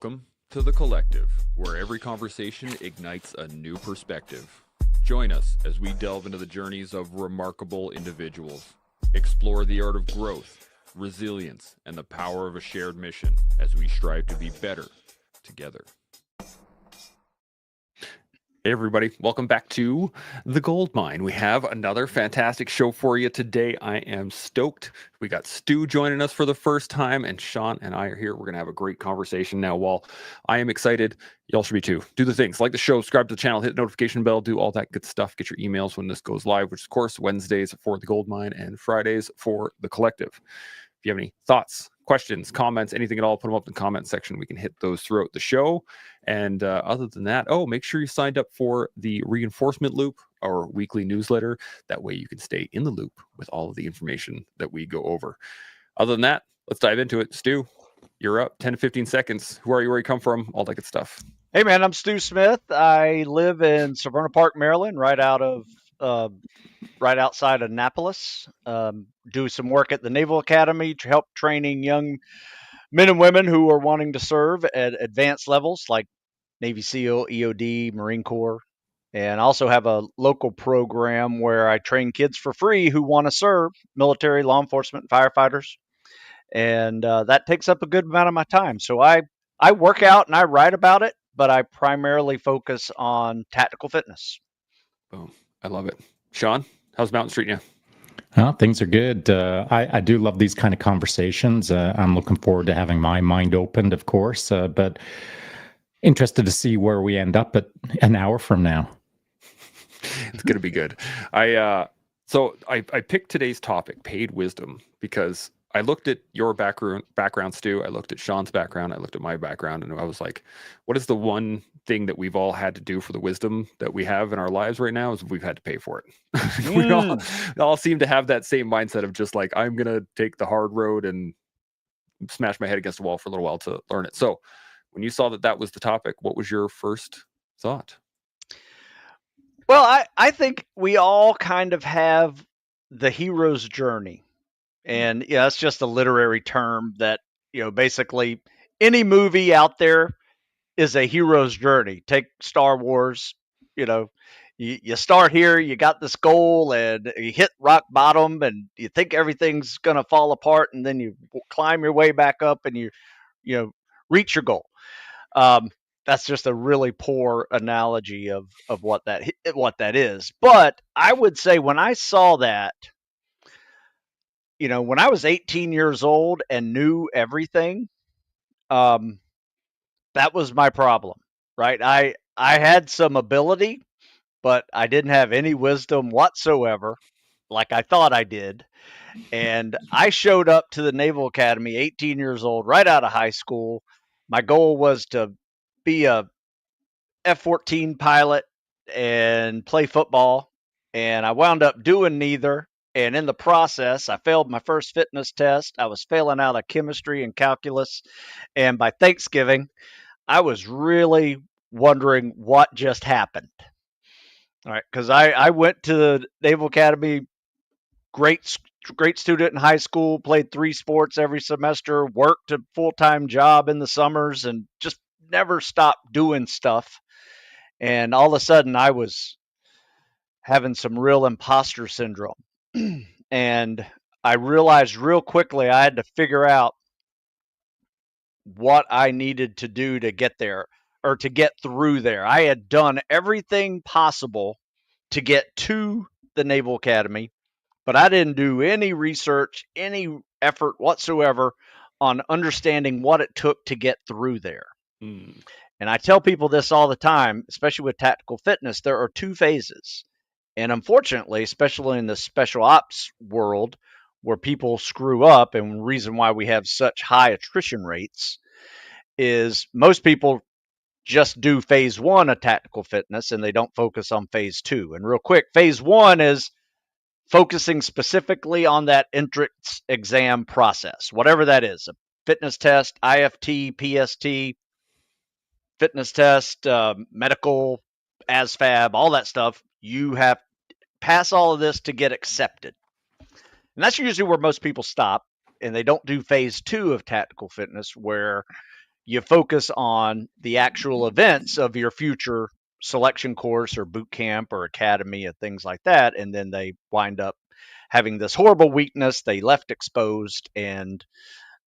Welcome to The Collective, where every conversation ignites a new perspective. Join us as we delve into the journeys of remarkable individuals, explore the art of growth, resilience, and the power of a shared mission as we strive to be better together. Hey everybody, welcome back to The Gold Mine. We have another fantastic show for you today. I am stoked. We got Stu joining us for the first time, and Shaun and I are here. We're going to have a great conversation now. While I am excited, y'all should be too. Do the things, like the show, subscribe to the channel, hit the notification bell, do all that good stuff. Get your emails when this goes live, which of course, Wednesdays for The Gold Mine and Fridays for The Collective. If you have any thoughts, questions, comments, anything at all, put them up in the comment section. We can hit those throughout the show. And other than that, make sure you signed up for the Reinforcement Loop, our weekly newsletter. That way you can stay in the loop with all of the information that we go over. Other than that, let's dive into it. Stu, you're up. 10 to 15 seconds. Who are you? Where you come from? All that good stuff. Hey, man, I'm Stu Smith. I live in Severna Park, Maryland, right outside of Annapolis. Do some work at the Naval Academy to help training young men and women who are wanting to serve at advanced levels like Navy SEAL, EOD, Marine Corps. And I also have a local program where I train kids for free who want to serve, military, law enforcement, firefighters. And that takes up a good amount of my time. So I work out and I write about it, but I primarily focus on tactical fitness. Boom. I love it. Shaun, how's Mountain treating you? Well, things are good. I do love these kind of conversations. I'm looking forward to having my mind opened, of course, but interested to see where we end up at an hour from now. It's going to be good. I picked today's topic, paid wisdom, because I looked at your background, Stu. I looked at Shaun's background. I looked at my background, and I was like, what is the one thing that we've all had to do for the wisdom that we have in our lives right now is we've had to pay for it. We all seem to have that same mindset of just like, I'm going to take the hard road and smash my head against the wall for a little while to learn it. So when you saw that was the topic, what was your first thought? Well, I think we all kind of have the hero's journey. And yeah, it's just a literary term that, basically any movie out there is a hero's journey. Take Star Wars, you start here, you got this goal and you hit rock bottom and you think everything's going to fall apart, and then you climb your way back up and you reach your goal. That's just a really poor analogy of what that is. But I would say when I saw that, when I was 18 years old and knew everything, that was my problem, right? I had some ability, but I didn't have any wisdom whatsoever, like I thought I did. And I showed up to the Naval Academy, 18 years old, right out of high school. My goal was to be a F-14 pilot and play football, and I wound up doing neither. And in the process, I failed my first fitness test. I was failing out of chemistry and calculus. And by Thanksgiving, I was really wondering what just happened. All right, because I went to the Naval Academy, great student in high school, played 3 sports every semester, worked a full-time job in the summers, and just never stopped doing stuff. And all of a sudden, I was having some real imposter syndrome. And I realized real quickly I had to figure out what I needed to do to get there, or to get through there. I had done everything possible to get to the Naval Academy, but I didn't do any research, any effort whatsoever on understanding what it took to get through there. And I tell people this all the time, especially with tactical fitness, there are 2 phases. And unfortunately, especially in the special ops world where people screw up, and the reason why we have such high attrition rates is most people just do phase 1 of tactical fitness and they don't focus on phase 2. And real quick, phase 1 is focusing specifically on that entrance exam process, whatever that is, a fitness test, IFT, PST, fitness test, medical, ASFAB, all that stuff. You have to pass all of this to get accepted. And that's usually where most people stop, and they don't do phase 2 of tactical fitness, where you focus on the actual events of your future selection course or boot camp or academy and things like that. And then they wind up having this horrible weakness they left exposed, and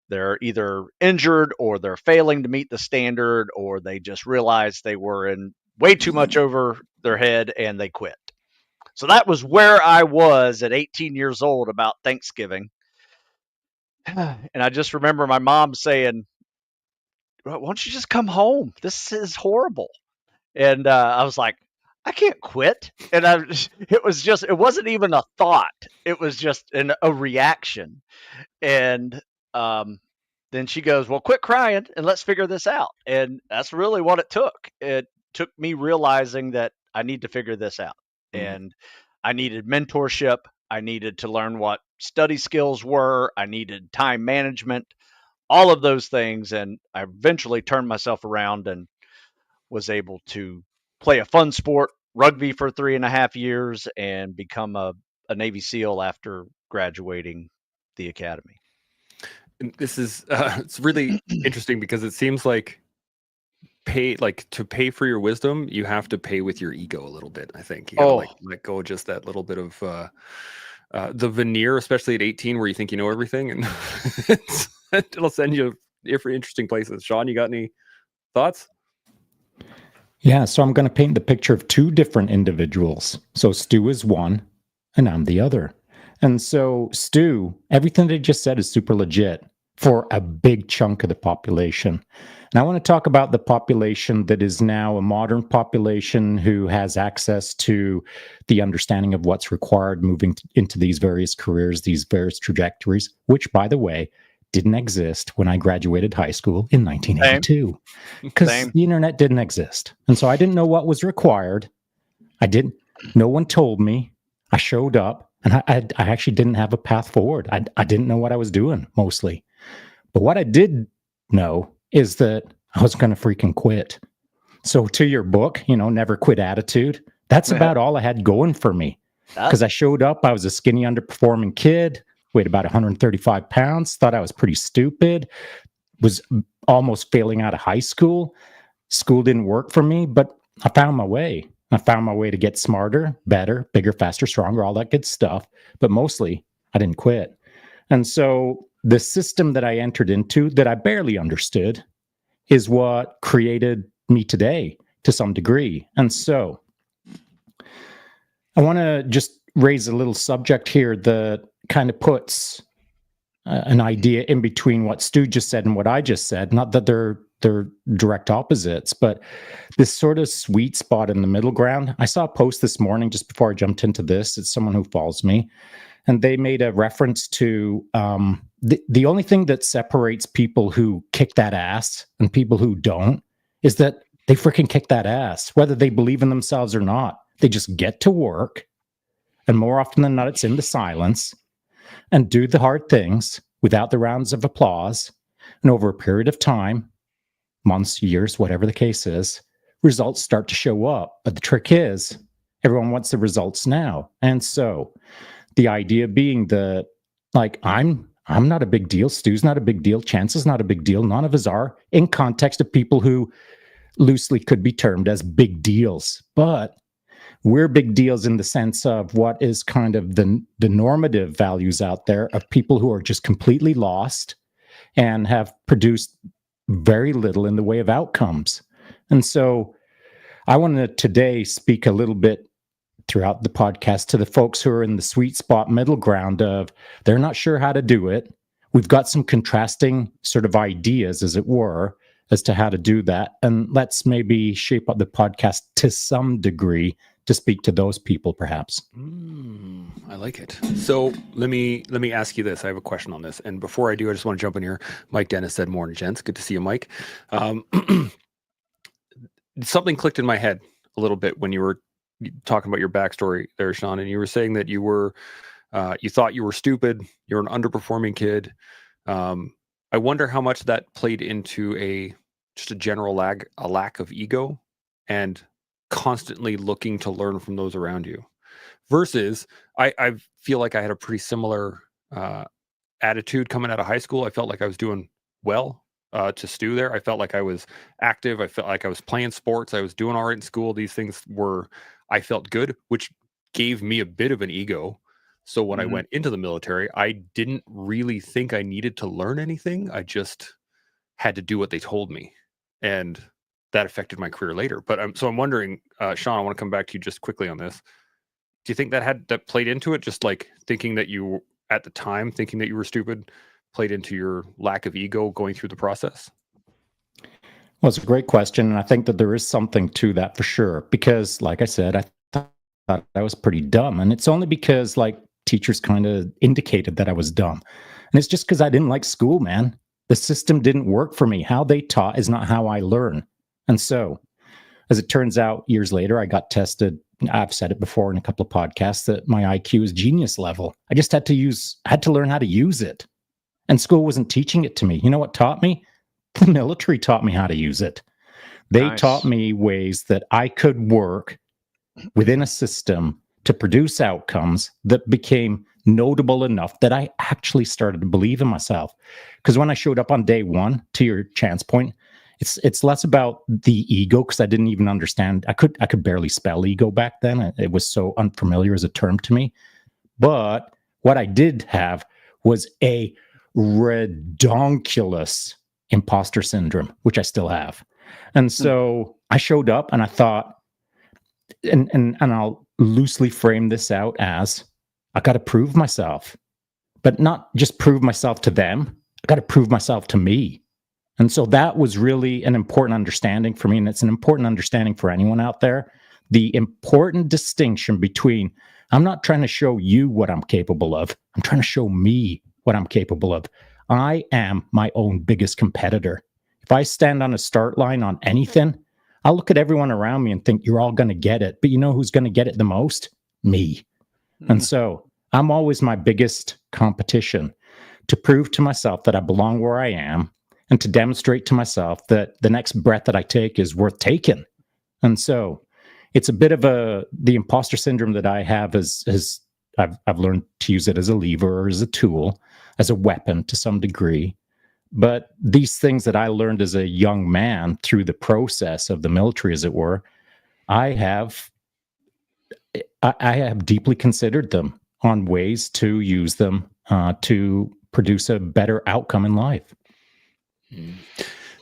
they're either injured or they're failing to meet the standard, or they just realized they were in way too much over their head and they quit. So that was where I was at 18 years old about Thanksgiving. And I just remember my mom saying, why don't you just come home? This is horrible. And I was like, I can't quit. And it wasn't even a thought. It was just a reaction. And then she goes, well, quit crying and let's figure this out. And that's really what it took. It took me realizing that I need to figure this out. And I needed mentorship. I needed to learn what study skills were. I needed time management, all of those things. And I eventually turned myself around and was able to play a fun sport, rugby, for 3.5 years and become a Navy SEAL after graduating the academy. And this is it's really interesting because it seems like to pay for your wisdom, you have to pay with your ego a little bit. I think you gotta let go just that little bit of the veneer, especially at 18, where you think you know everything, and it'll send you different interesting places. Shaun, you got any thoughts? Yeah, so I'm going to paint the picture of two different individuals. So Stu is one, and I'm the other. And so Stu, everything they just said is super legit for a big chunk of the population. And I want to talk about the population that is now a modern population who has access to the understanding of what's required moving into these various careers, these various trajectories, which, by the way, didn't exist when I graduated high school in 1982 because the internet didn't exist. And so I didn't know what was required. No one told me. I showed up and I actually didn't have a path forward. I didn't know what I was doing mostly. But what I did know is that I was going to freaking quit. So to your book, never quit attitude, that's about all I had going for me. Because I showed up, I was a skinny, underperforming kid, weighed about 135 pounds, thought I was pretty stupid, was almost failing out of high school. School didn't work for me, but I found my way. I found my way to get smarter, better, bigger, faster, stronger, all that good stuff. But mostly, I didn't quit. And so the system that I entered into that I barely understood is what created me today to some degree. And so I want to just raise a little subject here that kind of puts an idea in between what Stu just said and what I just said. Not that they're direct opposites, but this sort of sweet spot in the middle ground. I saw a post this morning just before I jumped into this. It's someone who follows me, and they made a reference to the only thing that separates people who kick that ass and people who don't is that they freaking kick that ass, whether they believe in themselves or not. They just get to work, and more often than not, it's in the silence, and do the hard things without the rounds of applause. And over a period of time, months, years, whatever the case is, results start to show up. But the trick is, everyone wants the results now. And so the idea being that, I'm not a big deal. Stu's not a big deal. Chance is not a big deal. None of us are, in context of people who loosely could be termed as big deals. But we're big deals in the sense of what is kind of the normative values out there of people who are just completely lost and have produced very little in the way of outcomes. And so I want to today speak a little bit throughout the podcast to the folks who are in the sweet spot middle ground of they're not sure how to do it. We've got some contrasting sort of ideas, as it were, as to how to do that. And let's maybe shape up the podcast to some degree to speak to those people, perhaps. I like it. So let me ask you this. I have a question on this. And before I do, I just want to jump in here. Mike Dennis said, "Morning, gents. Good to see you, Mike." Something clicked in my head a little bit when you were talking about your backstory there, Shaun, and you were saying that you thought you were stupid. You're an underperforming kid. I wonder how much that played into just a general lack of ego and constantly looking to learn from those around you, versus I feel like I had a pretty similar attitude coming out of high school. I felt like I was doing well to Stu there. I felt like I was active. I felt like I was playing sports. I was doing all right in school. These things I felt good, which gave me a bit of an ego. So when I went into the military, I didn't really think I needed to learn anything. I just had to do what they told me. And that affected my career later. But I'm wondering, Shaun, I want to come back to you just quickly on this. Do you think that played into it? Just like thinking that you, at the time, thinking that you were stupid, played into your lack of ego going through the process? Well, it's a great question, and I think that there is something to that for sure. Because, like I said, I thought I was pretty dumb, and it's only because like teachers kind of indicated that I was dumb, and it's just because I didn't like school, man. The system didn't work for me. How they taught is not how I learn, and so as it turns out, years later, I got tested. I've said it before in a couple of podcasts that my IQ is genius level. I just had to learn how to use it. And school wasn't teaching it to me. You know what taught me? The military taught me how to use it. They taught me ways that I could work within a system to produce outcomes that became notable enough that I actually started to believe in myself. Because when I showed up on day one, to your chance point, it's less about the ego, because I didn't even understand. I could barely spell ego back then. It was so unfamiliar as a term to me. But what I did have was a redonkulous imposter syndrome, which I still have. And so I showed up and I thought, and I'll loosely frame this out as I got to prove myself, but not just prove myself to them. I got to prove myself to me. And so that was really an important understanding for me. And it's an important understanding for anyone out there. The important distinction between I'm not trying to show you what I'm capable of. I'm trying to show me what I'm capable of. I am my own biggest competitor. If I stand on a start line on anything, I'll look at everyone around me and think you're all going to get it. But you know who's going to get it the most? Me. And so I'm always my biggest competition, to prove to myself that I belong where I am, and to demonstrate to myself that the next breath that I take is worth taking. And so it's a bit of the imposter syndrome that I have is I've learned to use it as a lever or as a tool, as a weapon to some degree. But these things that I learned as a young man through the process of the military, as it were, I have deeply considered them on ways to use them to produce a better outcome in life.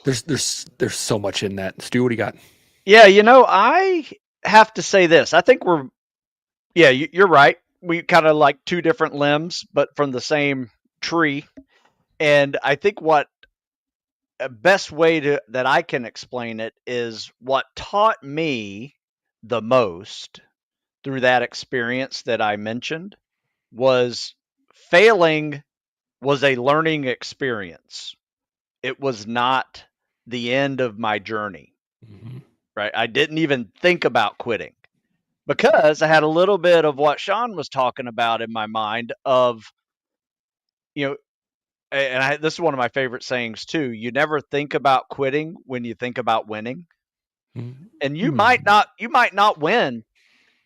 There's so much in that. Stu, what do you got? Yeah, I have to say this. I think you're right. We kind of like two different limbs, but from the same tree. And I think what best way that I can explain it is what taught me the most through that experience that I mentioned was failing was a learning experience. It was not the end of my journey, right? I didn't even think about quitting because I had a little bit of what Shaun was talking about in my mind of, and this is one of my favorite sayings too. You never think about quitting when you think about winning. And you might not win,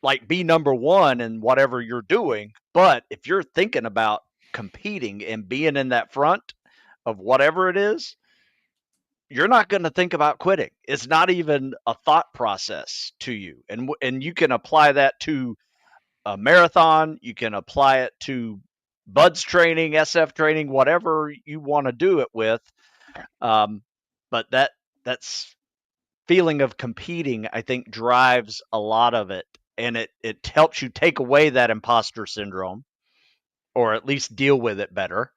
like be number one in whatever you're doing. But if you're thinking about competing and being in that front of whatever it is, you're not going to think about quitting. It's not even a thought process to you. And you can apply that to a marathon. You can apply it to BUDS training, SF training, whatever you want to do it with. But that's feeling of competing, I think, drives a lot of it. And it helps you take away that imposter syndrome, or at least deal with it better.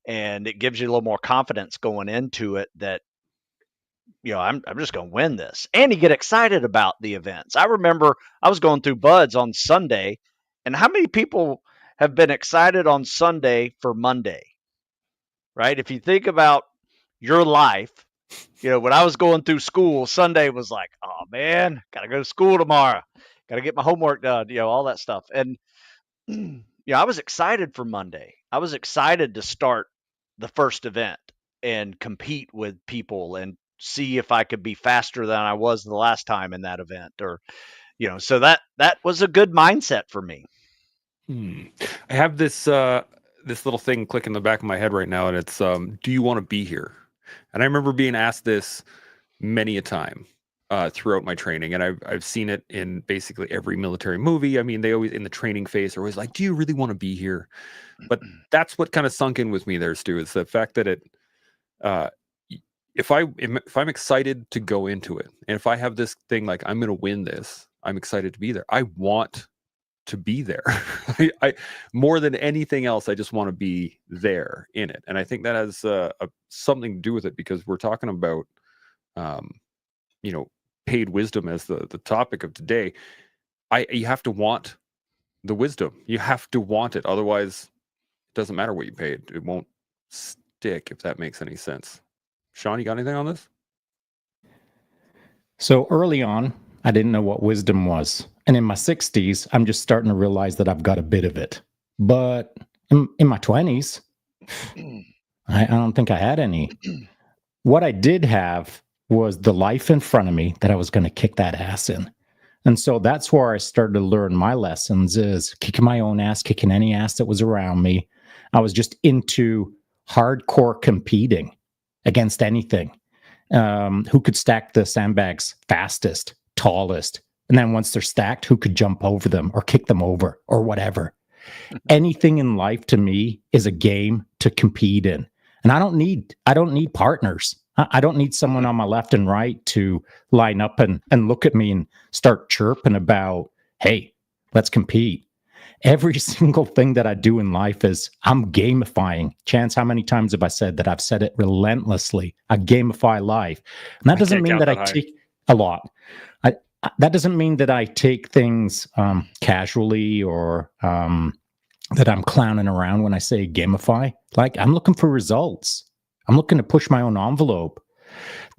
And it gives you a little more confidence going into it that, I'm just going to win this. And you get excited about the events. I remember I was going through BUDS on Sunday, and how many people have been excited on Sunday for Monday, right? If you think about your life, when I was going through school, Sunday was like, oh man, got to go to school tomorrow. Got to get my homework done, all that stuff. And, I was excited for Monday. I was excited to start the first event and compete with people and see if I could be faster than I was the last time in that event, or, so that was a good mindset for me. I have this little thing click in the back of my head right now, and it's do you want to be here? And I remember being asked this many a time throughout my training, and I've seen it in basically every military movie. I mean, they always in the training phase are always like, "Do you really want to be here?" But that's what kind of sunk in with me there, Stu. Is the fact that uh, if I'm excited to go into it, and if I have this thing like I'm going to win this, I'm excited to be there. I want to be there. I more than anything else, I just want to be there in it, and I think that has something to do with it because we're talking about, you know, paid wisdom as the topic of today. You have to want the wisdom. You have to want it, otherwise, it doesn't matter what you paid. It won't stick. If that makes any sense. Shaun, you got anything on this? So early on, I didn't know what wisdom was. And in my 60s, I'm just starting to realize that I've got a bit of it. But in my 20s, I don't think I had any. What I did have was the life in front of me that I was going to kick that ass in. And so that's where I started to learn my lessons, is kicking my own ass, kicking any ass that was around me. I was just into hardcore competing against anything. Who could stack the sandbags fastest, tallest, and then once they're stacked, who could jump over them or kick them over or whatever. Anything in life to me is a game to compete in. And I don't need partners. I don't need someone on my left and right to line up and look at me and start chirping about, hey, let's compete. Every single thing that I do in life is I'm gamifying. Chance, how many times have I said that? I've said it relentlessly. I gamify life. And that doesn't mean that I take a lot. That doesn't mean that I take things casually or that I'm clowning around when I say gamify. Like, I'm looking for results. I'm looking to push my own envelope.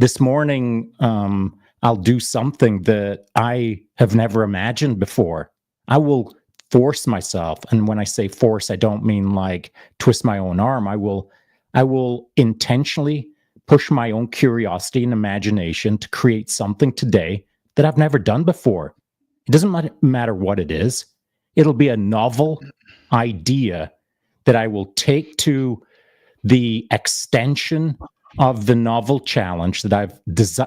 This morning, I'll do something that I have never imagined before. I will force myself. And when I say force, I don't mean like twist my own arm. I will intentionally push my own curiosity and imagination to create something today that I've never done before. It doesn't matter what it is. It'll be a novel idea that I will take to the extension of the novel challenge that I've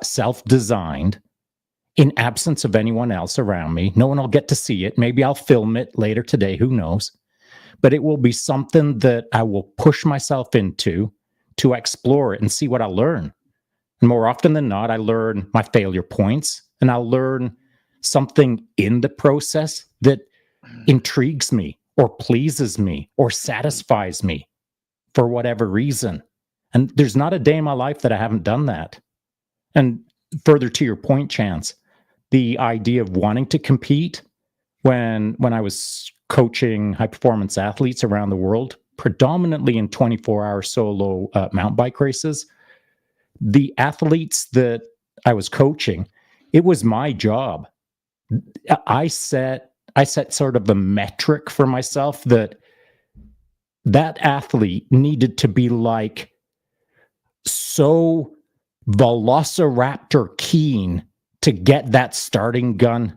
self-designed in absence of anyone else around me. No one will get to see it. Maybe I'll film it later today. Who knows? But it will be something that I will push myself into to explore it and see what I learn. And more often than not, I learn my failure points, and I'll learn something in the process that intrigues me or pleases me or satisfies me for whatever reason. And there's not a day in my life that I haven't done that. And further to your point, Chance, the idea of wanting to compete, when I was coaching high performance athletes around the world, predominantly in 24-hour solo mountain bike races, the athletes that I was coaching, it was my job. I set sort of a metric for myself that athlete needed to be like so velociraptor keen to get that starting gun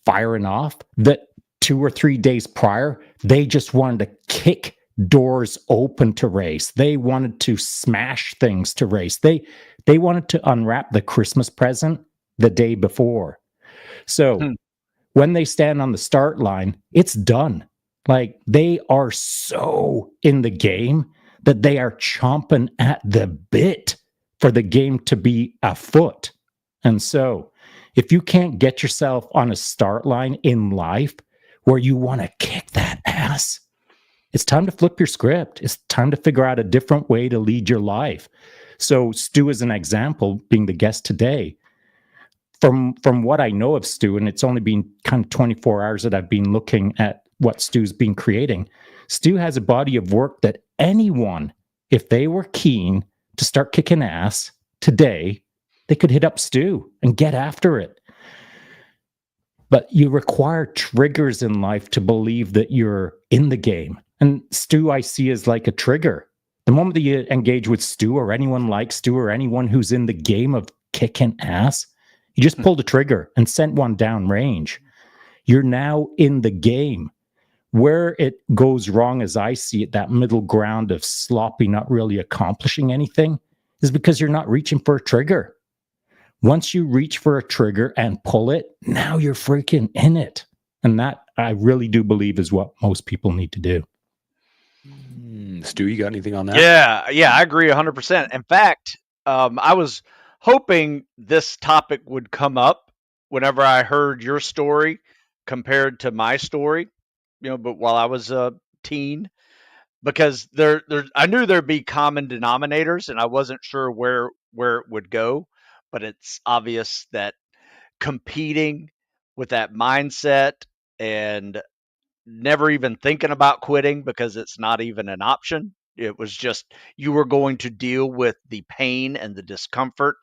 firing off that 2 or 3 days prior, they just wanted to kick doors open to race. They wanted to smash things to race. They wanted to unwrap the Christmas present the day before. So when they stand on the start line, it's done. Like, they are so in the game that they are chomping at the bit for the game to be afoot. And so if you can't get yourself on a start line in life where you want to kick that ass, it's time to flip your script. It's time to figure out a different way to lead your life. So Stu, as an example, being the guest today, from what I know of Stu, and it's only been kind of 24 hours that I've been looking at what Stu's been creating, Stu has a body of work that anyone, if they were keen to start kicking ass today, they could hit up Stu and get after it. But you require triggers in life to believe that you're in the game. And Stu, I see, as like a trigger. The moment that you engage with Stu or anyone like Stu or anyone who's in the game of kicking ass, you just pulled a trigger and sent one down range. You're now in the game. Where it goes wrong, as I see it, that middle ground of sloppy, not really accomplishing anything, is because you're not reaching for a trigger. Once you reach for a trigger and pull it, now you're freaking in it. And that I really do believe is what most people need to do. Stu, you got anything on that? Yeah, I agree 100%. In fact, I was hoping this topic would come up whenever I heard your story compared to my story, but while I was a teen, because I knew there'd be common denominators, and I wasn't sure where it would go, but it's obvious that competing with that mindset and never even thinking about quitting because it's not even an option. It was just you were going to deal with the pain and the discomfort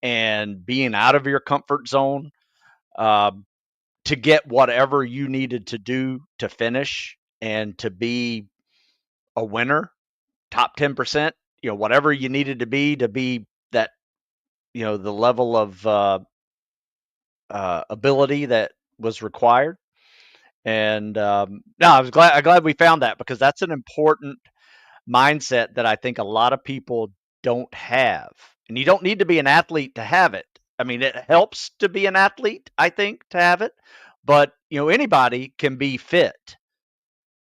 and being out of your comfort zone uh, to get whatever you needed to do to finish and to be a winner, top 10%, whatever you needed to be that, the level of ability that was required. And no, I'm glad we found that, because that's an important mindset that I think a lot of people don't have. And you don't need to be an athlete to have it. I mean, it helps to be an athlete, I think, to have it. But, anybody can be fit.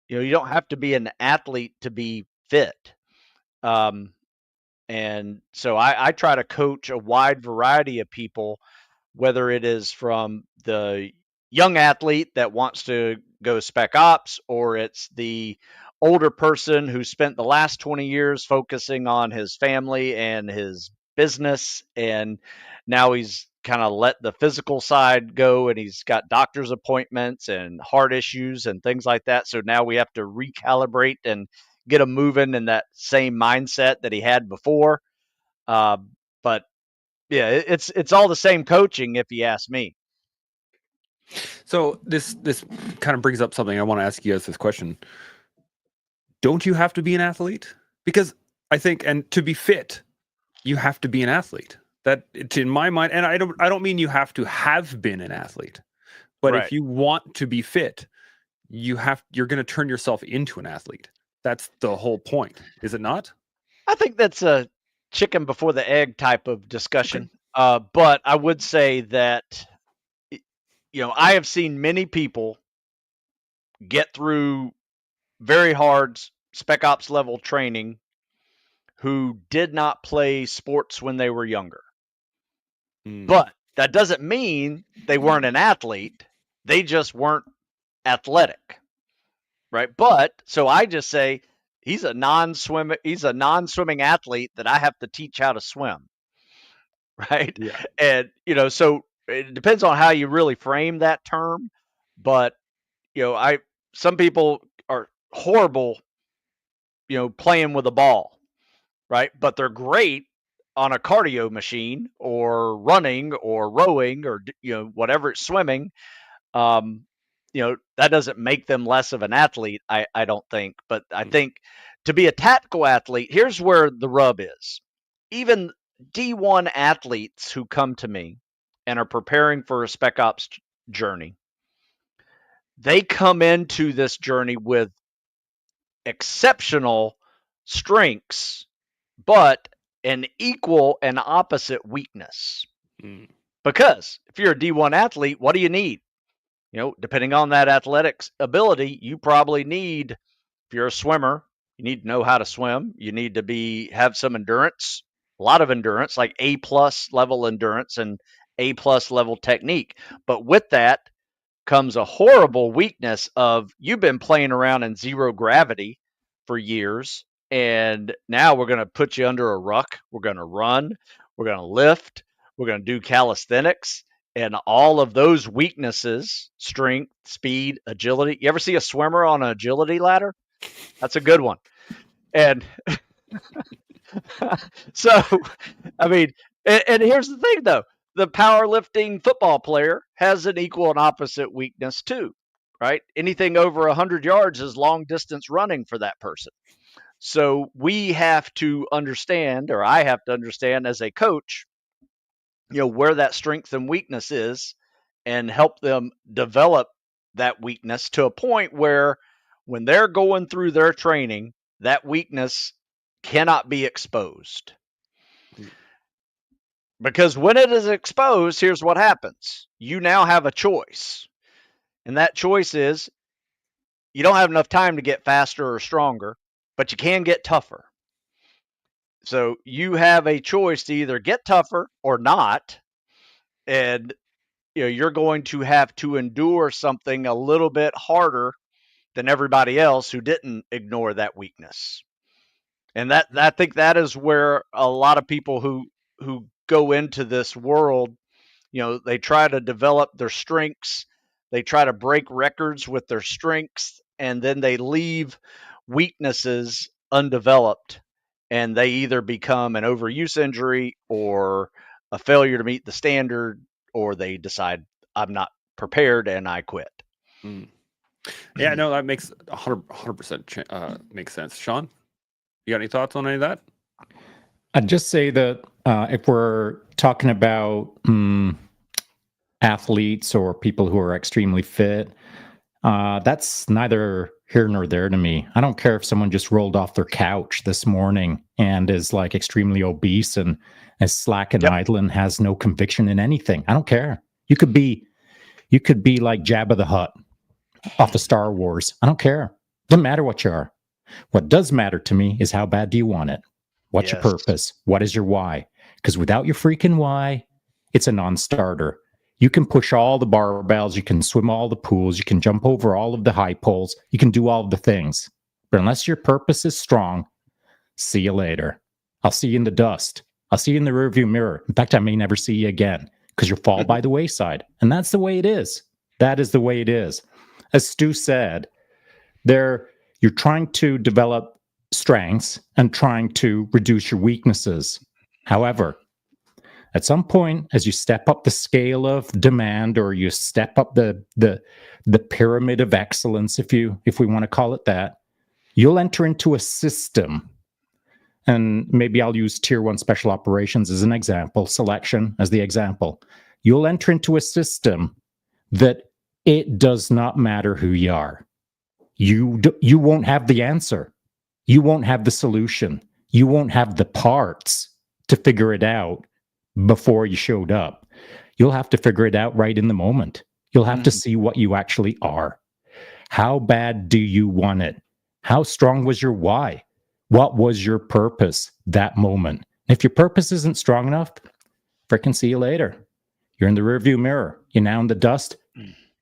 You don't have to be an athlete to be fit. And so I try to coach a wide variety of people, whether it is from the young athlete that wants to go spec ops, or it's the older person who spent the last 20 years focusing on his family and his business, and now he's kind of let the physical side go, and he's got doctor's appointments and heart issues and things like that. So now we have to recalibrate and get him moving in that same mindset that he had before. But yeah, it's all the same coaching, if you ask me. So this kind of brings up something I want to ask you guys this question. Don't you have to be an athlete? Because I think, and to be fit, you have to be an athlete. That it's in my mind, and I don't mean you have to have been an athlete, but Right. if you want to be fit, you're going to turn yourself into an athlete. That's the whole point, is it not? I think that's a chicken before the egg type of discussion. Okay. But I would say that, I have seen many people get through very hard spec ops level training who did not play sports when they were younger. But that doesn't mean they weren't an athlete. They just weren't athletic. Right. But so I just say he's a non-swimming athlete that I have to teach how to swim. Right. Yeah. And, so it depends on how you really frame that term. But, some people are horrible, playing with a ball. Right. But they're great on a cardio machine or running or rowing or, whatever it's swimming. That doesn't make them less of an athlete, I don't think. But I think to be a tactical athlete, here's where the rub is. Even D1 athletes who come to me and are preparing for a spec ops journey, they come into this journey with exceptional strengths, but an equal and opposite weakness. Because if you're a D1 athlete, what do you need? Depending on that athletics ability, you probably need, if you're a swimmer, you need to know how to swim. You need to have some endurance, a lot of endurance, like A+ level endurance and A+ level technique. But with that comes a horrible weakness of you've been playing around in zero gravity for years, and now we're going to put you under a ruck. We're going to run. We're going to lift. We're going to do calisthenics. And all of those weaknesses, strength, speed, agility. You ever see a swimmer on an agility ladder? That's a good one. And so, I mean, and here's the thing, though. The powerlifting football player has an equal and opposite weakness, too, right? Anything over 100 yards is long distance running for that person. So we have to understand, or I have to understand as a coach, where that strength and weakness is, and help them develop that weakness to a point where when they're going through their training, that weakness cannot be exposed. Because when it is exposed, here's what happens. You now have a choice. And that choice is you don't have enough time to get faster or stronger, but you can get tougher. So you have a choice to either get tougher or not. And you're going to have to endure something a little bit harder than everybody else who didn't ignore that weakness. And that I think that is where a lot of people who go into this world, they try to develop their strengths, they try to break records with their strengths, and then they leave weaknesses undeveloped, and they either become an overuse injury or a failure to meet the standard, or they decide I'm not prepared and I quit. Mm. Yeah, no, that makes 100% makes sense. Shaun, you got any thoughts on any of that? I'd just say that if we're talking about athletes or people who are extremely fit, that's neither here nor there to me. I don't care if someone just rolled off their couch this morning and is like extremely obese and is slack and idle and has no conviction in anything. I don't care. You could be like Jabba the Hutt off of Star Wars. I don't care. Doesn't matter what you are. What does matter to me is how bad do you want it? What's your purpose? What is your why? Because without your freaking why, it's a non-starter. You can push all the barbells, you can swim all the pools, you can jump over all of the high poles, you can do all of the things. But unless your purpose is strong, see you later. I'll see you in the dust. I'll see you in the rearview mirror. In fact, I may never see you again because you'll fall by the wayside. And that's the way it is. That is the way it is. As Stu said, you're trying to develop strengths and trying to reduce your weaknesses. However, at some point, as you step up the scale of demand, or you step up the pyramid of excellence, if we want to call it that, you'll enter into a system. And maybe I'll use Tier 1 Special Operations as an example, selection as the example. You'll enter into a system that it does not matter who you are. You won't have the answer. You won't have the solution. You won't have the parts to figure it out before you showed up. You'll have to figure it out right in the moment. You'll have to see what you actually are. How bad do you want it? How strong was your why? What was your purpose that moment? If your purpose isn't strong enough, frickin' see you later. You're in the rearview mirror. You're now in the dust.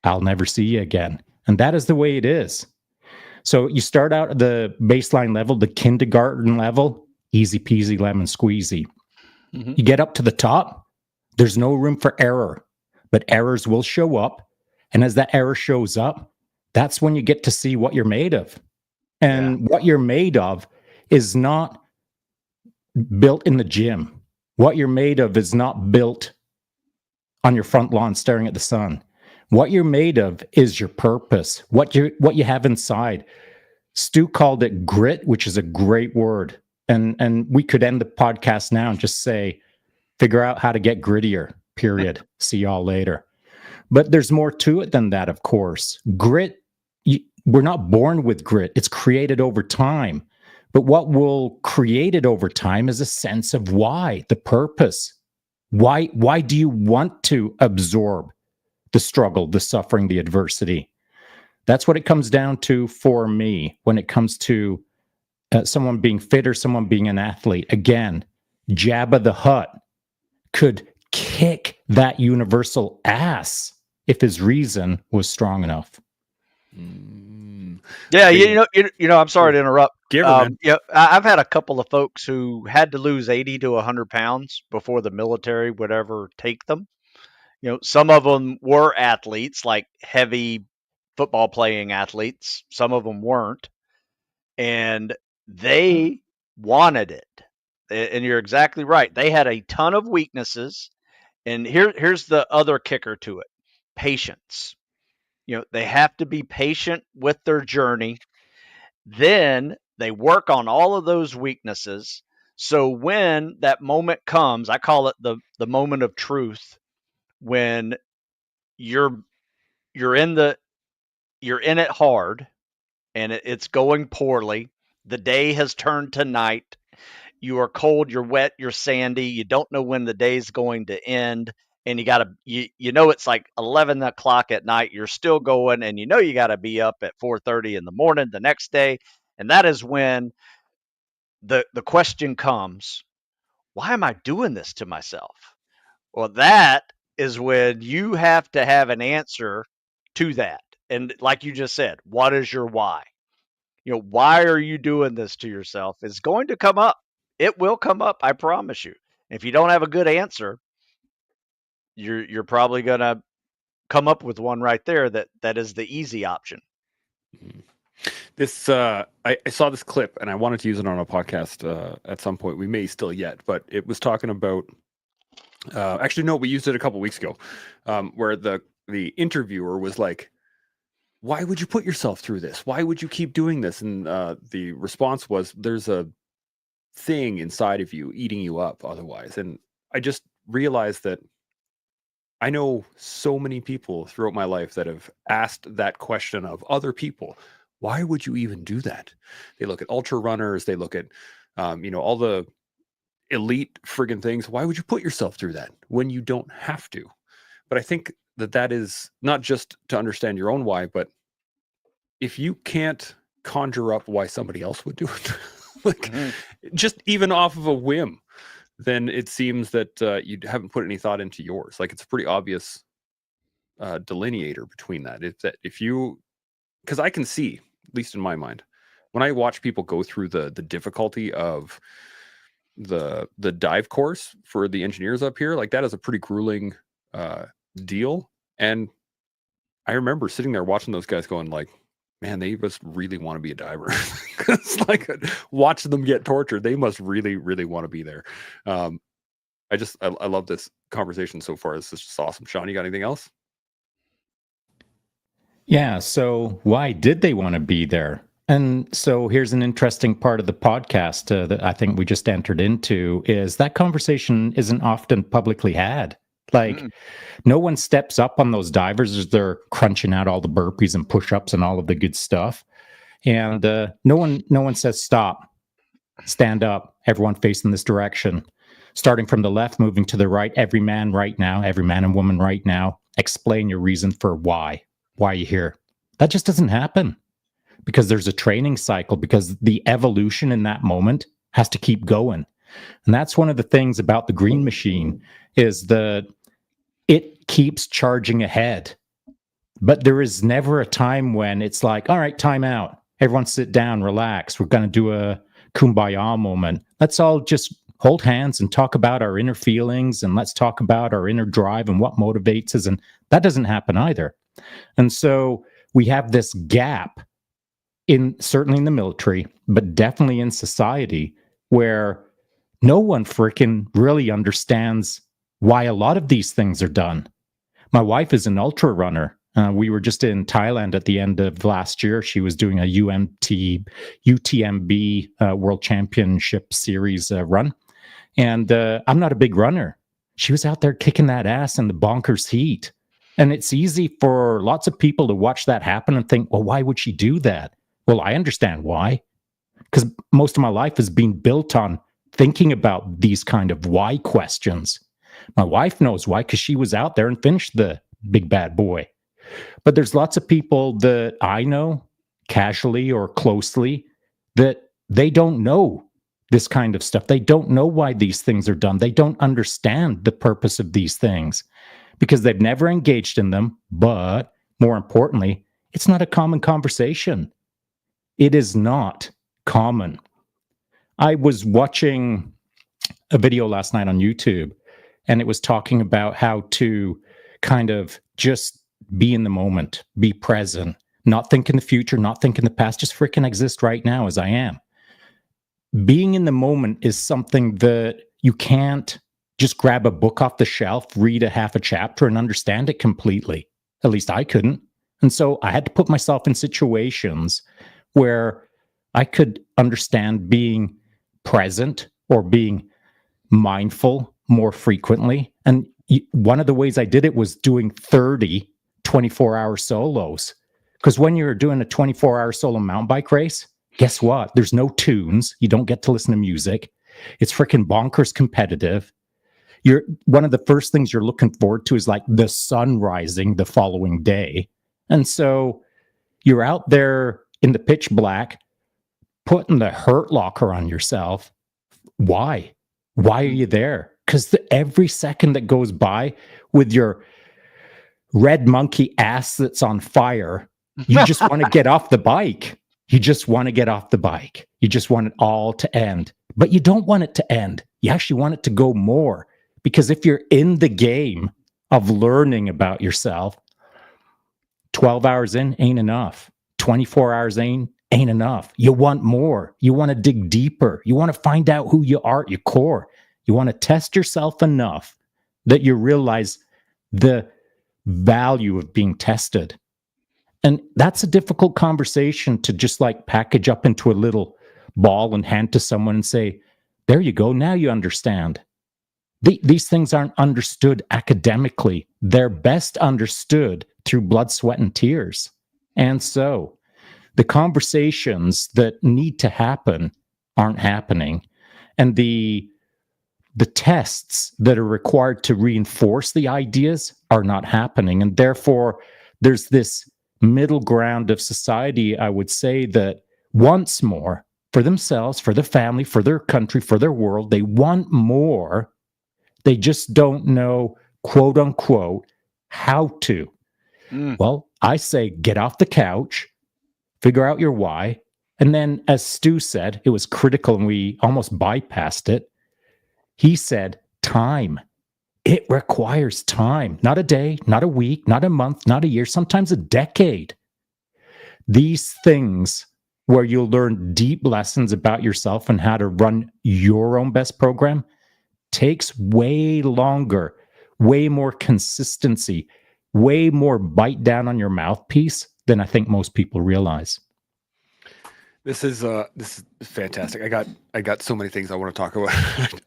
I'll never see you again. And that is the way it is. So you start out at the baseline level, the kindergarten level, easy peasy lemon squeezy. You get up to the top, there's no room for error, but errors will show up. And as that error shows up, that's when you get to see what you're made of. And what you're made of is not built in the gym. What you're made of is not built on your front lawn staring at the sun. What you're made of is your purpose, what you have inside. Stu called it grit, which is a great word. And we could end the podcast now and just say, figure out how to get grittier, period. See y'all later. But there's more to it than that, of course. Grit, we're not born with grit. It's created over time. But what will create it over time is a sense of why, the purpose. Why do you want to absorb the struggle, the suffering, the adversity? That's what it comes down to for me when it comes to someone being fit or someone being an athlete. Again, Jabba the Hutt could kick that universal ass if his reason was strong enough. Yeah, I'm sorry to interrupt. Man. I've had a couple of folks who had to lose 80 to 100 pounds before the military would ever take them. Some of them were athletes, like heavy football playing athletes. Some of them weren't. And they wanted it. And you're exactly right. They had a ton of weaknesses. And here's the other kicker to it: patience. They have to be patient with their journey. Then they work on all of those weaknesses. So when that moment comes, I call it the moment of truth, when you're in it hard and it's going poorly. The day has turned to night. You are cold, you're wet, you're sandy, you don't know when the day's going to end, and you know it's like 11 o'clock at night, you're still going, and you know you got to be up at 4:30 in the morning the next day. And that is when the question comes, why am I doing this to myself? Well, that is when you have to have an answer to that. And like you just said, what is your why? Why are you doing this to yourself? It's going to come up. It will come up, I promise you. If you don't have a good answer, you're probably going to come up with one right there that is the easy option. This I saw this clip and I wanted to use it on a podcast at some point. We may still yet, but it was talking about. Actually, no, we used it a couple weeks ago, where the interviewer was like, "Why would you put yourself through this? Why would you keep doing this?" And the response was, "There's a thing inside of you eating you up otherwise." And I just realized that I know so many people throughout my life that have asked that question of other people. Why would you even do that? They look at ultra runners. They look at, all the elite friggin' things. Why would you put yourself through that when you don't have to? But I think that is not just to understand your own why, but if you can't conjure up why somebody else would do it, like just even off of a whim, then it seems that you haven't put any thought into yours. Like it's a pretty obvious delineator between that. If you, because I can see, at least in my mind, when I watch people go through the difficulty of the dive course for the engineers up here, like that is a pretty grueling deal. And I remember sitting there watching those guys going like, man, they must really want to be a diver. It's like watch them get tortured. They must really, really want to be there. I love this conversation so far. This is just awesome. Shaun, you got anything else? Yeah. So why did they want to be there? And so here's an interesting part of the podcast that I think we just entered into is that conversation isn't often publicly had. Like no one steps up on those divers as they're crunching out all the burpees and push-ups and all of the good stuff. And no one says stop, stand up, everyone facing this direction. Starting from the left, moving to the right, every man and woman right now, explain your reason for why you're here. That just doesn't happen. Because there's a training cycle, because the evolution in that moment has to keep going. And that's one of the things about the green machine is that it keeps charging ahead. But there is never a time when it's like, all right, time out. Everyone sit down, relax. We're going to do a kumbaya moment. Let's all just hold hands and talk about our inner feelings, and let's talk about our inner drive and what motivates us. And that doesn't happen either. And so we have this gap certainly in the military, but definitely in society, where no one freaking really understands why a lot of these things are done. My wife is an ultra runner. We were just in Thailand at the end of last year. She was doing a UTMB World Championship Series run. And I'm not a big runner. She was out there kicking that ass in the bonkers heat. And it's easy for lots of people to watch that happen and think, well, why would she do that? Well, I understand why. Because most of my life has been built on thinking about these kind of why questions. My wife knows why, because she was out there and finished the big bad boy. But there's lots of people that I know, casually or closely, that they don't know this kind of stuff. They don't know why these things are done. They don't understand the purpose of these things because they've never engaged in them. But more importantly, it's not a common conversation. It is not common. I was watching a video last night on YouTube, and it was talking about how to kind of just be in the moment, be present, not think in the future, not think in the past, just freaking exist right now as I am. Being in the moment is something that you can't just grab a book off the shelf, read a half a chapter, and understand it completely. At least I couldn't. And so I had to put myself in situations where I could understand being present or being mindful more frequently. And one of the ways I did it was doing 30 24-hour solos. Because when you're doing a 24-hour solo mountain bike race, guess what? There's no tunes. You don't get to listen to music. It's freaking bonkers competitive. One of the first things you're looking forward to is like the sun rising the following day. And so you're out there in the pitch black, putting the hurt locker on yourself. Why? Why are you there? Because every second that goes by with your red monkey ass that's on fire, you just want to get off the bike. You just want to get off the bike. You just want it all to end. But you don't want it to end. You actually want it to go more. Because if you're in the game of learning about yourself, 12 hours in ain't enough. 24 hours in ain't enough. You want more. You want to dig deeper. You want to find out who you are at your core. You want to test yourself enough that you realize the value of being tested. And that's a difficult conversation to just like package up into a little ball and hand to someone and say, there you go. Now you understand. These things aren't understood academically. They're best understood through blood, sweat, and tears. And so the conversations that need to happen aren't happening. And the tests that are required to reinforce the ideas are not happening. And therefore, there's this middle ground of society, I would say, that wants more for themselves, for their family, for their country, for their world. They want more. They just don't know, quote unquote, how to. Well, I say get off the couch, figure out your why. And then, as Stu said, it was critical and we almost bypassed it. He said, time. It requires time, not a day, not a week, not a month, not a year, sometimes a decade. These things where you'll learn deep lessons about yourself and how to run your own best program takes way longer, way more consistency, way more bite down on your mouthpiece than I think most people realize. This is fantastic. I got so many things I want to talk about.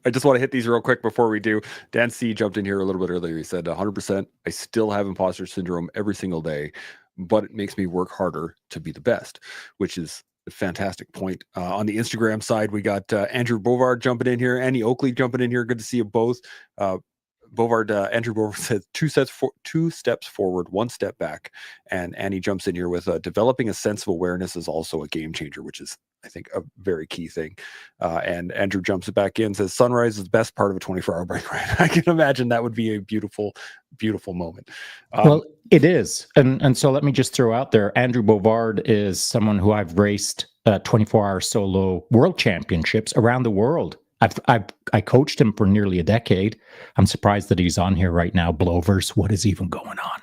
I just want to hit these real quick before we do. Dan C jumped in here a little bit earlier. He said 100%. I still have imposter syndrome every single day, but it makes me work harder to be the best, which is a fantastic point. On the Instagram side, we got Andrew Bovard jumping in here, Annie Oakley jumping in here. Good to see you both. Andrew Bovard says 2 steps forward, 1 step back. And Annie jumps in here with developing a sense of awareness is also a game changer, which is, I think, a very key thing. And Andrew jumps it back in, says sunrise is the best part of a 24-hour bike ride. I can imagine that would be a beautiful, beautiful moment. Well, it is. And so let me just throw out there, Andrew Bovard is someone who I've raced 24-hour solo world championships around the world. I coached him for nearly a decade. I'm surprised that he's on here right now. Blovers, what is even going on?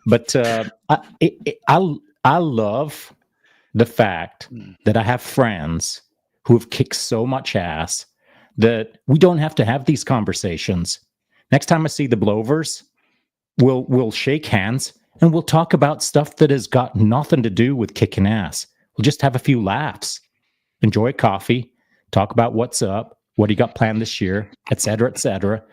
But I love the fact that I have friends who have kicked so much ass that we don't have to have these conversations. Next time I see the Blovers, we'll shake hands and we'll talk about stuff that has got nothing to do with kicking ass. We'll just have a few laughs, enjoy coffee, talk about what's up, what do you got planned this year, et cetera, et cetera.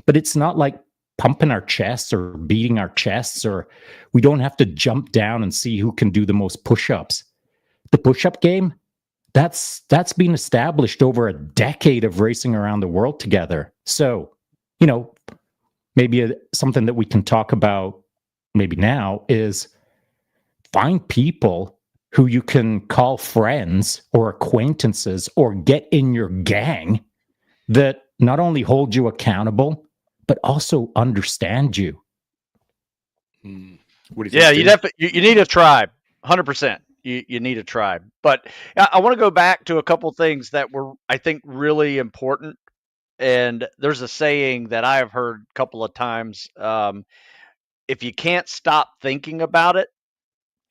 But it's not like pumping our chests or beating our chests, or we don't have to jump down and see who can do the most push-ups. The push-up game, that's been established over a decade of racing around the world together. So, maybe something that we can talk about maybe now is find people who you can call friends or acquaintances or get in your gang that not only hold you accountable, but also understand you. What do you think, you need a tribe, 100%. You need a tribe. But I want to go back to a couple things that were, I think, really important. And there's a saying that I've heard a couple of times. If you can't stop thinking about it,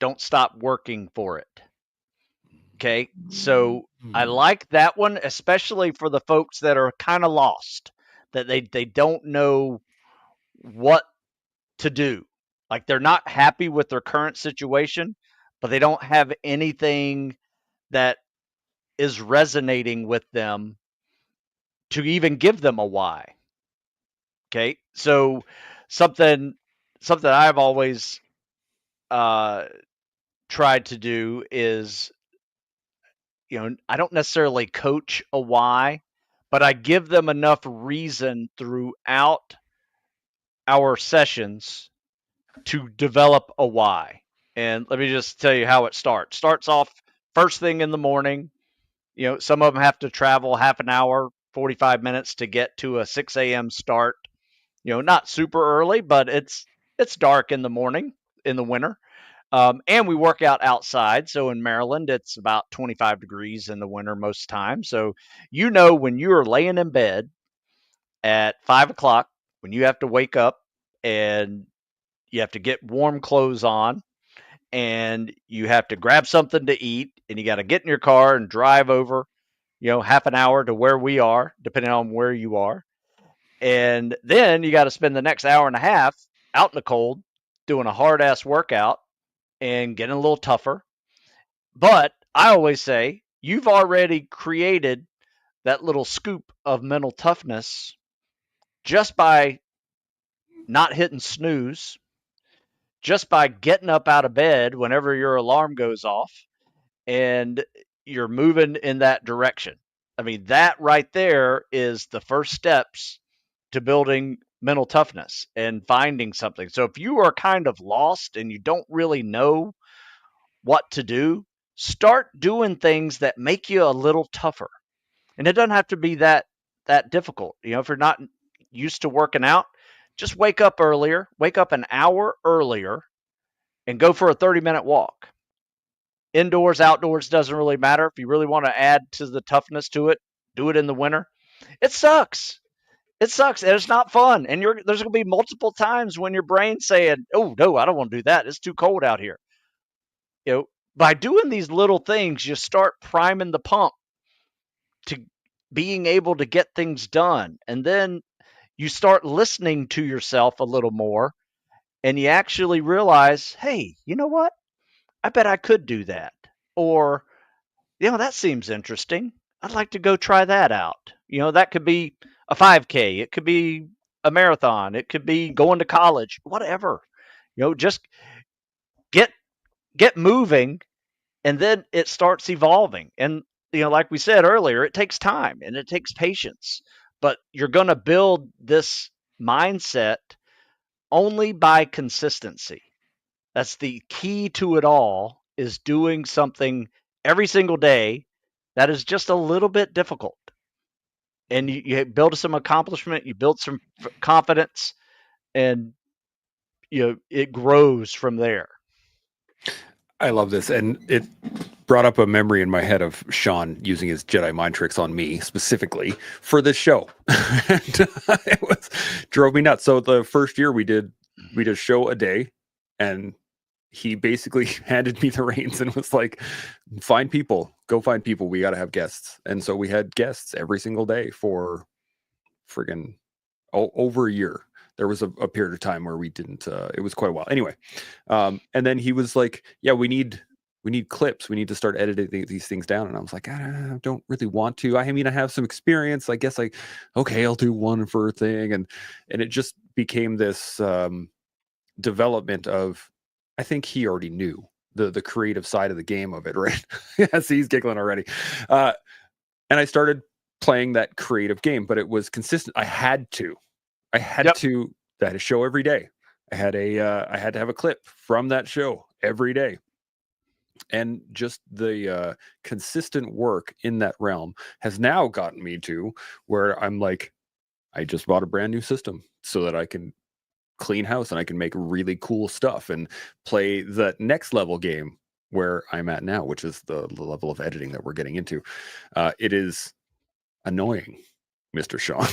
don't stop working for it. Okay. So I like that one, especially for the folks that are kind of lost, that they don't know what to do. Like they're not happy with their current situation, but they don't have anything that is resonating with them to even give them a why. Okay. So something I've always tried to do is, I don't necessarily coach a why, but I give them enough reason throughout our sessions to develop a why. And let me just tell you how it starts. Starts off first thing in the morning. Some of them have to travel half an hour, 45 minutes to get to a 6 a.m. start. Not super early, but it's dark in the morning in the winter. And we work out outside. So in Maryland, it's about 25 degrees in the winter most times. So, when you're laying in bed at 5 o'clock, when you have to wake up and you have to get warm clothes on and you have to grab something to eat and you got to get in your car and drive over, half an hour to where we are, depending on where you are. And then you got to spend the next hour and a half out in the cold doing a hard ass workout and getting a little tougher. But I always say you've already created that little scoop of mental toughness just by not hitting snooze, just by getting up out of bed whenever your alarm goes off and you're moving in that direction. I mean, that right there is the first steps to building mental toughness and finding something. So if you are kind of lost and you don't really know what to do, start doing things that make you a little tougher. And it doesn't have to be that difficult. If you're not used to working out, just wake up earlier, wake up an hour earlier and go for a 30-minute walk. Indoors, outdoors, doesn't really matter. If you really want to add to the toughness to it, do it in the winter. It sucks. It sucks, and it's not fun. And there's going to be multiple times when your brain's saying, "Oh no, I don't want to do that. It's too cold out here." By doing these little things, you start priming the pump to being able to get things done, and then you start listening to yourself a little more, and you actually realize, "Hey, you know what? I bet I could do that," or that seems interesting. I'd like to go try that out. That could be a 5K. It could be a marathon. It could be going to college, whatever. Just get moving and then it starts evolving. And, like we said earlier, it takes time and it takes patience, but you're going to build this mindset only by consistency. That's the key to it all, is doing something every single day that is just a little bit difficult. And you build some accomplishment, you build some confidence, and it grows from there. I love this, and it brought up a memory in my head of Shaun using his Jedi mind tricks on me specifically for this show. And it drove me nuts. So the first year we did a show a day, and he basically handed me the reins and was like, go find people. We got to have guests. And so we had guests every single day for friggin' over a year. There was a period of time where we didn't, it was quite a while. Anyway. And then he was like, yeah, we need clips. We need to start editing these things down. And I was like, I don't really want to. I mean, I have some experience. I guess okay, I'll do one for a thing. And it just became this development of, I think he already knew the creative side of the game of it, right? Yes, he's giggling already. And I started playing that creative game, but it was consistent. I had to I had a show every day. I had to have a clip from that show every day. And just the consistent work in that realm has now gotten me to where I'm like, I just bought a brand new system so that I can clean house and I can make really cool stuff and play the next level game where I'm at now, which is the level of editing that we're getting into. It is annoying, Mr. Shaun,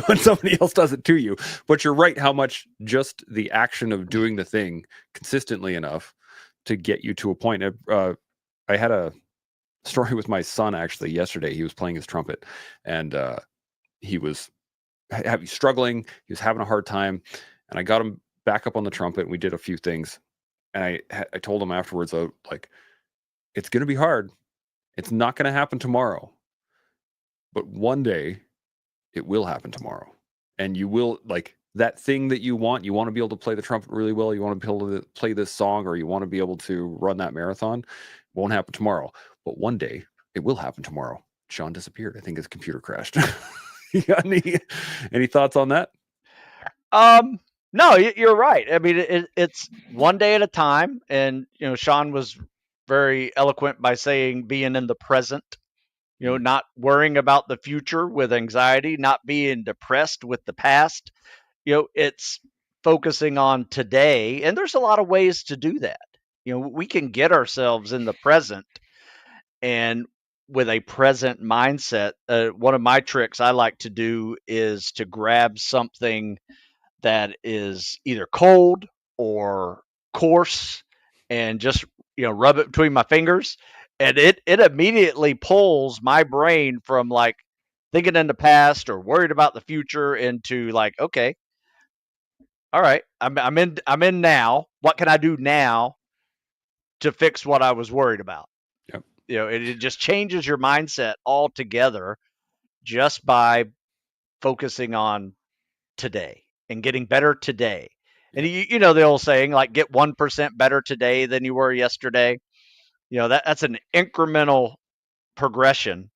when somebody else does it to you. But you're right, how much just the action of doing the thing consistently enough to get you to a point. I had a story with my son actually yesterday. He was playing his trumpet and he was struggling. He was having a hard time. And I got him back up on the trumpet and we did a few things. And I told him afterwards, like, it's going to be hard. It's not going to happen tomorrow. But one day it will happen tomorrow. And you will, like, that thing that you want to be able to play the trumpet really well. You want to be able to play this song, or you want to be able to run that marathon. Won't happen tomorrow. But one day it will happen tomorrow. Shaun disappeared. I think his computer crashed. You got any thoughts on that? No, you're right. I mean, it's one day at a time, and Shaun was very eloquent by saying being in the present. Not worrying about the future with anxiety, not being depressed with the past. It's focusing on today, and there's a lot of ways to do that. We can get ourselves in the present, and with a present mindset. One of my tricks I like to do is to grab something that is either cold or coarse and just rub it between my fingers, and it immediately pulls my brain from like thinking in the past or worried about the future into like, okay, all right, I'm in now. What can I do now to fix what I was worried about? Yep. It just changes your mindset altogether just by focusing on today and getting better today. And you know the old saying, like, get 1% better today than you were yesterday. That's an incremental progression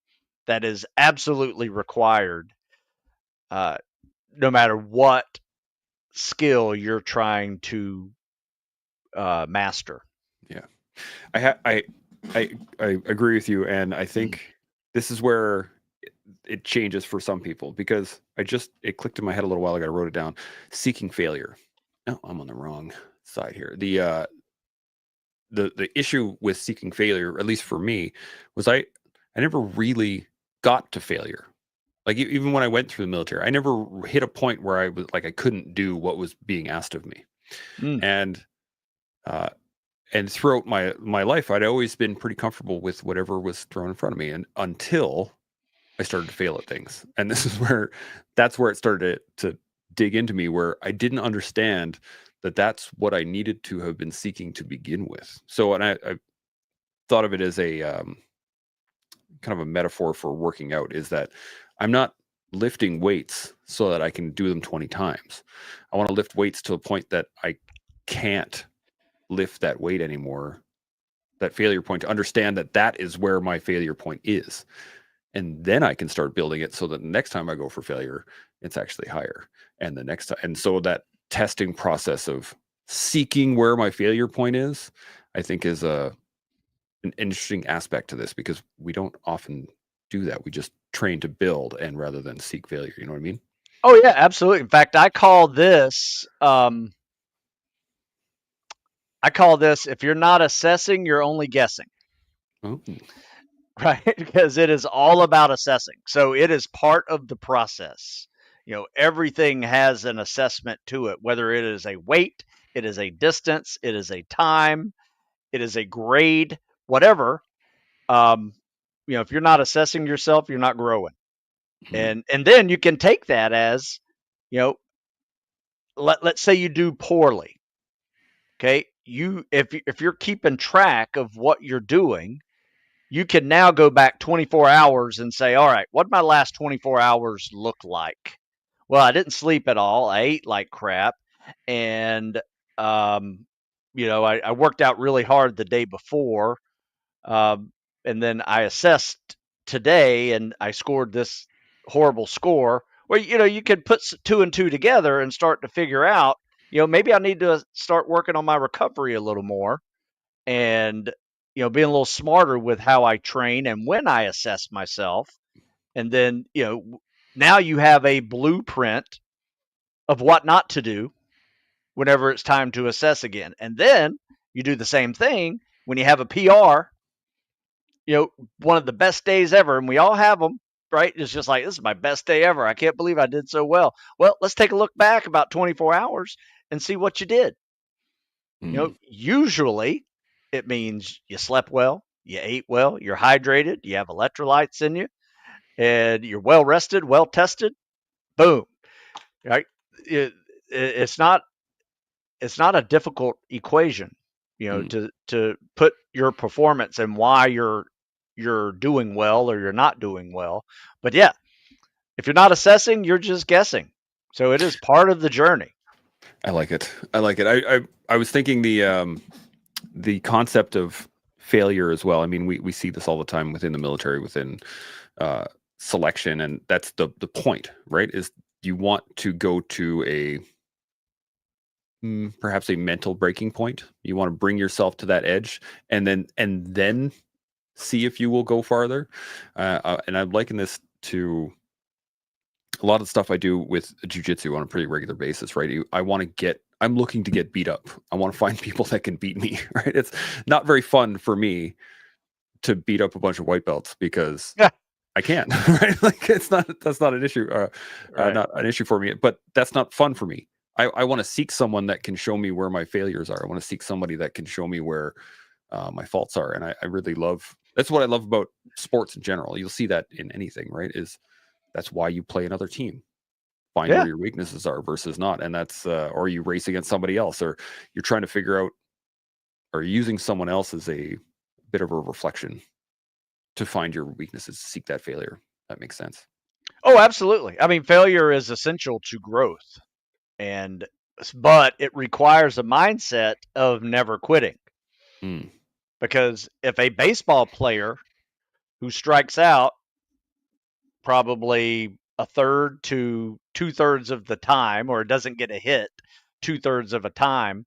that is absolutely required, no matter what skill you're trying to master. Yeah, I agree with you, and I think this is where it changes for some people, because it clicked in my head a little while ago. I wrote it down. Seeking failure. No, I'm on the wrong side here. The issue with seeking failure, at least for me, was I never really got to failure. Like even when I went through the military, I never hit a point where I was like I couldn't do what was being asked of me. And throughout my life, I'd always been pretty comfortable with whatever was thrown in front of me, and until I started to fail at things. And this is that's where it started to dig into me, where I didn't understand that that's what I needed to have been seeking to begin with. So, and I thought of it as a kind of a metaphor for working out, is that I'm not lifting weights so that I can do them 20 times. I want to lift weights to a point that I can't lift that weight anymore, that failure point, to understand that that is where my failure point is. And then I can start building it so that the next time I go for failure, it's actually higher. And the next time, and so that testing process of seeking where my failure point is, I think is an interesting aspect to this, because we don't often do that. We just train to build, and rather than seek failure. You know what I mean? Oh yeah, absolutely. In fact, I call this if you're not assessing, you're only guessing. Oh. Right? Because it is all about assessing. So it is part of the process. Everything has an assessment to it, whether it is a weight, it is a distance, it is a time, it is a grade, whatever. If you're not assessing yourself, you're not growing. And then you can take that as, let's say you do poorly. Okay. If you're keeping track of what you're doing, you can now go back 24 hours and say, all right, what did my last 24 hours look like? Well, I didn't sleep at all. I ate like crap. And, I worked out really hard the day before. And then I assessed today and I scored this horrible score. Well, you could put 2 and 2 together and start to figure out, maybe I need to start working on my recovery a little more, and being a little smarter with how I train and when I assess myself. And then, now you have a blueprint of what not to do whenever it's time to assess again. And then you do the same thing when you have a PR, one of the best days ever, and we all have them, right? It's just like, this is my best day ever. I can't believe I did so well. Well, let's take a look back about 24 hours and see what you did. Usually it means you slept well, you ate well, you're hydrated, you have electrolytes in you, and you're well rested, well tested. Boom. Right? It's not a difficult equation, to put your performance and why you're doing well or you're not doing well. But yeah, if you're not assessing, you're just guessing. So it is part of the journey. I like it. I was thinking the concept of failure as well. I mean, we see this all the time within the military, within selection, and that's the point, right? Is you want to go to a perhaps a mental breaking point. You want to bring yourself to that edge, and then see if you will go farther. And I'm liking this to a lot of stuff I do with jiu-jitsu on a pretty regular basis, right? I'm looking to get beat up. I want to find people that can beat me, right? It's not very fun for me to beat up a bunch of white belts because I can't, right? Like that's not an issue, not an issue for me, but that's not fun for me. I want to seek someone that can show me where my failures are. I want to seek somebody that can show me where my faults are. And I really that's what I love about sports in general. You'll see that in anything, right? That's why you play another team. Find where your weaknesses are versus not. And that's, or you race against somebody else, or you're trying to figure out, or using someone else as a bit of a reflection to find your weaknesses, seek that failure. That makes sense. Oh, absolutely. I mean, failure is essential to growth, but it requires a mindset of never quitting. Because if a baseball player who strikes out probably a third to 2/3 of the time, or doesn't get a hit 2/3 of a time,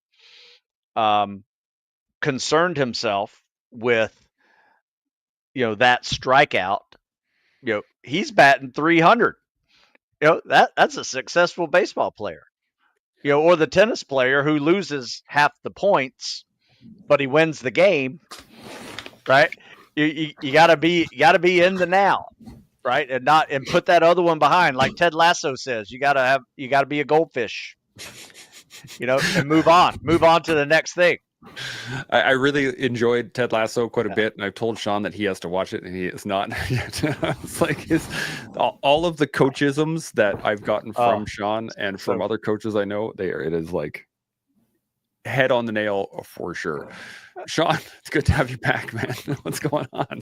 concerned himself with, that strikeout, he's batting 300. That's a successful baseball player. Or the tennis player who loses half the points, but he wins the game, right? You gotta be in the now, right? And put that other one behind, like Ted Lasso says. You gotta be a goldfish, and move on to the next thing. I really enjoyed Ted Lasso quite a bit, and I've told Shaun that he has to watch it, and he is not yet. It's like all of the coachisms that I've gotten from Shaun and from other coaches I know, it is like head on the nail for sure. Shaun, it's good to have you back, man. What's going on?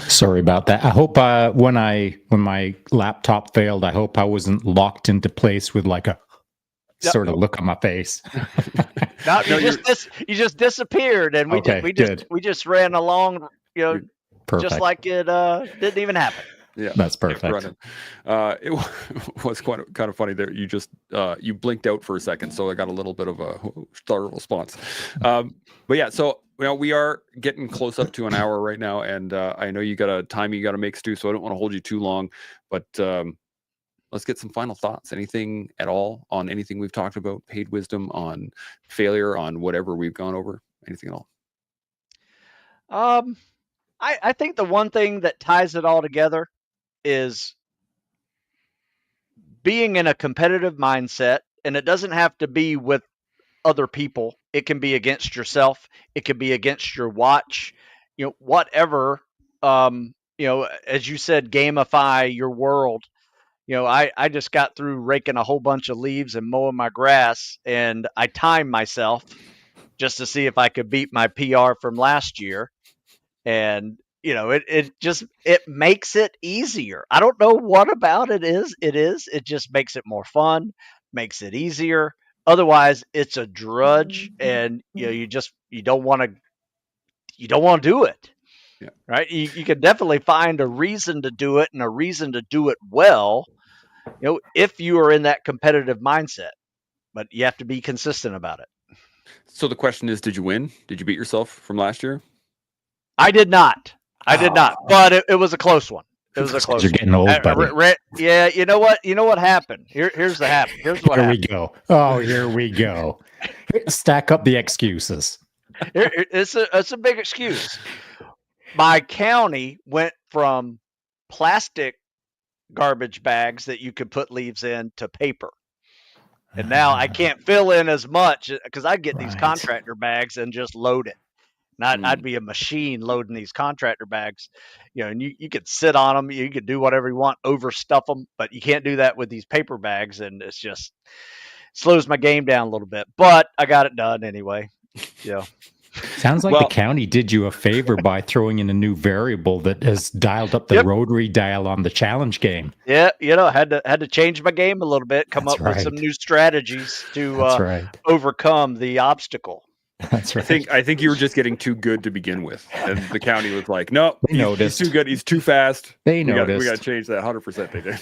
Sorry about that. I hope when my laptop failed, I hope I wasn't locked into place with like a sort of look on my face. No, you just disappeared, and we just ran along, just like it didn't even happen. Yeah, that's perfect. It was kind of funny there. You just you blinked out for a second, so I got a little bit of a startled response. But yeah, so we are getting close up to an hour right now, and I know you got a time you got to make, Stu, so I don't want to hold you too long. But let's get some final thoughts. Anything at all on anything we've talked about? Paid wisdom, on failure, on whatever we've gone over? Anything at all? I think the one thing that ties it all together is being in a competitive mindset, and it doesn't have to be with other people. It can be against yourself. It can be against your watch, whatever. As you said, gamify your world. I just got through raking a whole bunch of leaves and mowing my grass, and I timed myself just to see if I could beat my PR from last year. And it makes it easier. I don't know what about it is. It just makes it more fun, makes it easier. Otherwise, it's a drudge, and you don't want to do it. Yeah. Right? You can definitely find a reason to do it, and a reason to do it well, if you are in that competitive mindset. But you have to be consistent about it. So the question is, did you win? Did you beat yourself from last year? I did not. But it was a close one. It was a close one. You're getting old, buddy. Yeah, you know what happened? Here's what happened. Here we go. Oh, here we go. Stack up the excuses. It's a big excuse. My county went from plastic garbage bags that you could put leaves in to paper. And now I can't fill in as much because I get these contractor bags and just load it. I'd be a machine loading these contractor bags, and you could sit on them, you could do whatever you want, overstuff them, but you can't do that with these paper bags, and it's just slows my game down a little bit. But I got it done anyway. Sounds like the county did you a favor by throwing in a new variable that has dialed up the rotary dial on the challenge game. Yeah, had to change my game a little bit, come up with some new strategies to overcome the obstacle. That's I right. think you were just getting too good to begin with, and the county was like, "No, They he's noticed. too good. He's too fast. They We got to noticed. change that." 100% they did.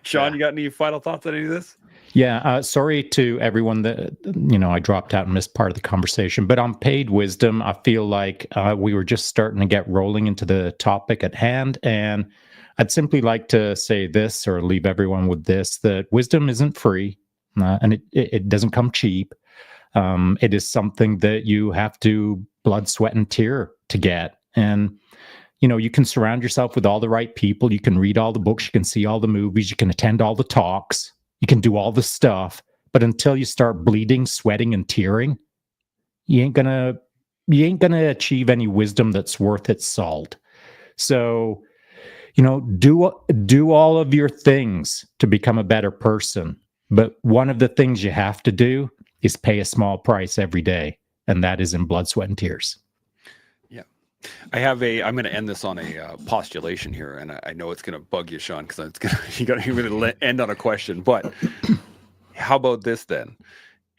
Shaun, Yeah. you got any final thoughts on any of this? Yeah, sorry to everyone that I dropped out and missed part of the conversation. But on paid wisdom, I feel like we were just starting to get rolling into the topic at hand, and I'd simply like to say this, or leave everyone with this: that wisdom isn't free, and it doesn't come cheap. It is something that you have to blood, sweat, and tear to get, and you can surround yourself with all the right people. You can read all the books. You can see all the movies. You can attend all the talks. You can do all the stuff. But until you start bleeding, sweating, and tearing, you ain't gonna achieve any wisdom that's worth its salt. So, do all of your things to become a better person. But one of the things you have to do is pay a small price every day, and that is in blood, sweat, and tears. I'm going to end this on a postulation here, and I know it's going to bug you, Shaun, because you're going to end on a question. But how about this then?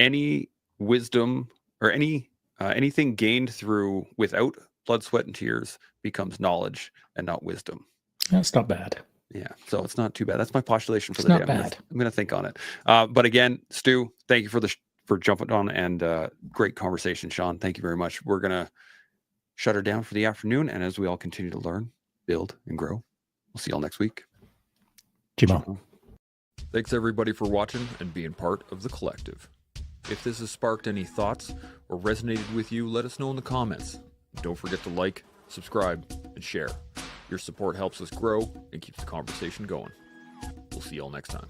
Any wisdom or anything gained without blood, sweat, and tears becomes knowledge and not wisdom. That's not bad. Yeah, so it's not too bad. That's my postulation for It's the not day. bad. I'm going to think on it. But again, Stu, thank you for jumping on, and great conversation, Shaun. Thank you very much. We're going to shut her down for the afternoon, and as we all continue to learn, build, and grow, we'll see y'all next week. Jimo. Thanks everybody for watching and being part of the collective. If this has sparked any thoughts or resonated with you, let us know in the comments. Don't forget to like, subscribe, and share. Your support helps us grow and keeps the conversation going. We'll see y'all next time.